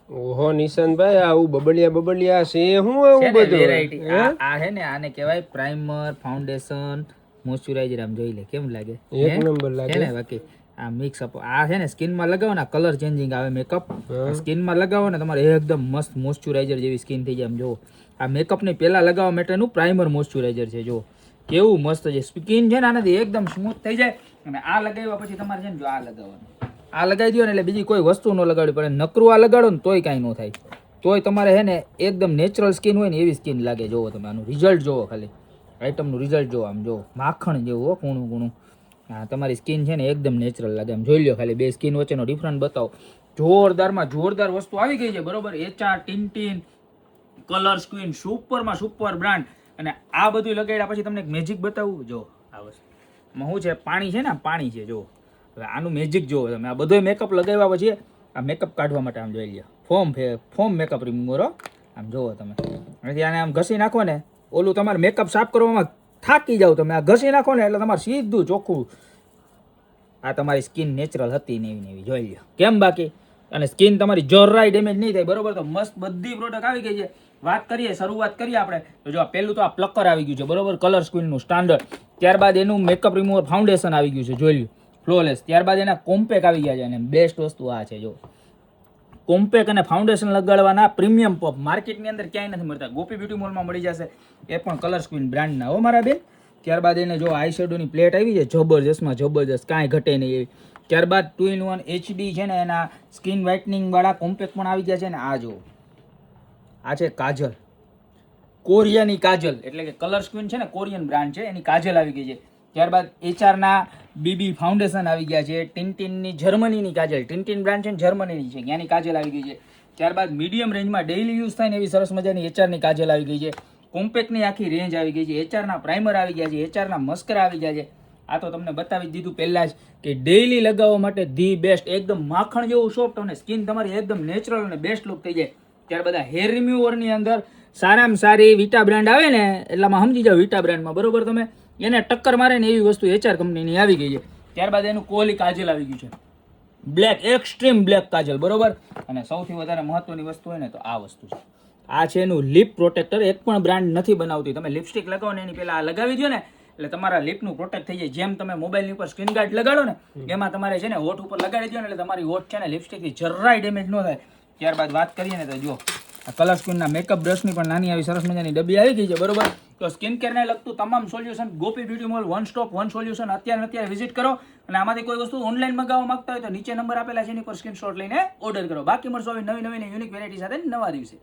ઓહો નિશાંતભાઈ, આવું બબલિયા છે શું આવું બધું વેરાયટી આ હે ને, આને કહેવાય પ્રાઇમર, ફાઉન્ડેશન, મોઇશ્ચરાઇઝર. આમ જોઈ લે કેમ લાગે, એક નંબર લાગે હે ને? બાકી આ મિક્સ અપ આ છે ને, સ્કિન માં લગાવો ને કલર ચેન્જિંગ આવે મેકઅપ. સ્કિન માં લગાવો ને તમારે એકદમ મસ્ત મોઇશ્ચરાઇઝર જેવી સ્કિન થઈ જાય. આમ જો આ મેકઅપ ની પહેલા લગાવવા માટેનું પ્રાઇમર મોઇશ્ચરાઇઝર છે. જો કેવું મસ્ત છે, સ્કિન છે ને આનાથી એકદમ સ્મૂથ થઈ જાય. અને આ લગાવ્યા પછી તમારે છે ને જો આ લગાવવાનું, આ લગાવી દો ને એટલે બીજી કોઈ વસ્તુ ન લગાડવી પડે. નકરું આ લગાડો ને તોય કાંઈ ન થાય, તોય તમારે હે ને એકદમ નેચરલ સ્કિન હોય ને એવી સ્કિન લાગે. જોવો તમે આનું રિઝલ્ટ જોવો, ખાલી આઈટમનું રિઝલ્ટ જોવો. આમ જો માખણ જેવું હો, કૂણું કૂણું. હા, તમારી સ્કિન છે ને એકદમ નેચરલ લાગે. આમ જોઈ લો ખાલી, બે સ્કિન વચ્ચેનો ડિફરન્ટ બતાવો. જોરદારમાં જોરદાર વસ્તુ આવી ગઈ છે, બરોબર. HR ટિન્ટિન કલર સ્ક્રીન, સુપરમાં સુપર બ્રાન્ડ. અને આ બધું લગાડ્યા પછી તમને એક મેજિક બતાવું. જો આ વસ્તુમાં શું છે, પાણી છે ને, પાણી છે. જો હવે આનું મેજિક જોવો તમે. આ બધો મેકઅપ લગાવ્યા પછી આ મેકઅપ કાઢવા માટે આમ જોઈ લો, ફોર્મ મેકઅપ રિમૂવર. આમ જોવો તમે, અહીંથી આને આમ ઘસી નાખો ને, ઓલું તમારે મેકઅપ સાફ કરવામાં થાકી જાવ તમે, આ ઘસી નાખો ને એટલે તમારે સીધું ચોખ્ખું. આ તમારી સ્કિન નેચરલ હતી ને એવી જોઈ લો કેમ. બાકી અને સ્કિન તમારી જરાય ડેમેજ નહીં થાય, બરોબર. તો મસ્ત બધી પ્રોડક્ટ આવી ગઈ છે. વાત કરીએ, શરૂઆત કરીએ આપણે તો જો પહેલું તો આ પ્લકર આવી ગયું છે, બરોબર, કલર સ્ક્રીનનું સ્ટાન્ડર્ડ. ત્યારબાદ એનું મેકઅપ રિમૂવર ફાઉન્ડેશન આવી ગયું છે, જોઈ લો, ફ્લોલેસ. ત્યારબાદ એના કોમ્પેક આવી ગયા છે, અને બેસ્ટ વસ્તુ આ છે. જો કોમ્પેક અને ફાઉન્ડેશન લગાડવાના પ્રીમિયમ પપ માર્કેટની અંદર ક્યાંય નથી મળતા. ગોપી બ્યુટી મોલમાં મળી જશે, એ પણ કલર સ્ક્રીન બ્રાન્ડના હો મારા બેન. ત્યારબાદ એને જો આઈ શેડોની પ્લેટ આવી છે, જબરજસ્તમાં જબરજસ્ત, કાંઈ ઘટે નહીં એવી. ત્યારબાદ 2-in-1 HD છે ને, એના સ્કિન વ્હાઇટનિંગ વાળા કોમ્પેક્ટ પણ આવી ગયા છે. ને આ જો આ છે કાજલ, કોરિયાની કાજલ, એટલે કે કલર સ્ક્રીન છે ને, કોરિયન બ્રાન્ડ છે, એની કાજલ આવી ગઈ છે. ત્યારબાદ HRના BB ફાઉન્ડેશન આવી ગયા છે. ટિન્ટિનની જર્મનીની કાજલ, ટિન્ટિન બ્રાન્ડ છે ને, જર્મનીની છે, ત્યાંની કાજલ આવી ગઈ છે. ત્યારબાદ મીડિયમ રેન્જમાં ડેઇલી યુઝ થાય ને એવી સરસ મજાની HRની કાજલ આવી ગઈ છે. કોમ્પેક્ટની આખી રેન્જ આવી ગઈ છે. HRના પ્રાઇમર આવી ગયા છે, HRના મસ્કરા આવી ગયા છે. આ તો તમને બતાવી દીધું પહેલાં જ કે ડેઇલી લગાવવા માટે ધી બેસ્ટ, એકદમ માખણ જેવું સોફ્ટ, અને સ્કિન તમારી એકદમ નેચરલ અને બેસ્ટ લુક થઈ જાય. ત્યારબાદ હેર રિમ્યુવરની અંદર સારામાં સારી વિટા બ્રાન્ડ આવે ને, એટલામાં સમજી જાઓ વિટા બ્રાન્ડમાં, બરોબર. તમે એને ટક્કર મારે ને એવી વસ્તુ HR કંપનીની આવી ગઈ છે. ત્યારબાદ એનું કોહલી કાજલ આવી ગયું છે, બ્લેક, એક્સ્ટ્રીમ બ્લેક કાજલ, બરોબર. અને સૌથી વધારે મહત્વની વસ્તુ હોય ને તો આ વસ્તુ છે. આ છે એનું લિપ પ્રોટેક્ટર. એક પણ બ્રાન્ડ નથી બનાવતી. તમે લિપસ્ટિક લગાવો ને એની પહેલા આ લગાવી દો ને એટલે તમારા લિપનું પ્રોટેક્ટ થઈ જાય. જેમ તમે મોબાઈલની ઉપર સ્ક્રીન ગાર્ડ લગાડો ને, એમાં તમારે છે ને હોઠ ઉપર લગાડી દો ને એટલે તમારી હોઠ છે ને લિપસ્ટિકથી જરાય ડેમેજ ન થાય. ત્યારબાદ વાત કરીએ ને તો જો આ કલર સ્ક્રીનના મેકઅપ બ્રશની પણ નાની આવી સરસ મજાની ડબ્બી આવી ગઈ છે, બરોબર. તો સ્કિન કેરને લગતું તમામ solution Gopi beauty mall, one stop one solution. અત્યારે વિઝિટ કરો. અને આમાંથી કોઈ વસ્તુ ઓનલાઈન મંગાવવા માંગતા હોય તો નીચે નંબર આપેલા છે, એની પર સ્ક્રીનશોટ લઈને ઓર્ડર કરો. બાકી મળશો હવે નવી યુનિક વેરાયટી સાથે નવા દિવસે.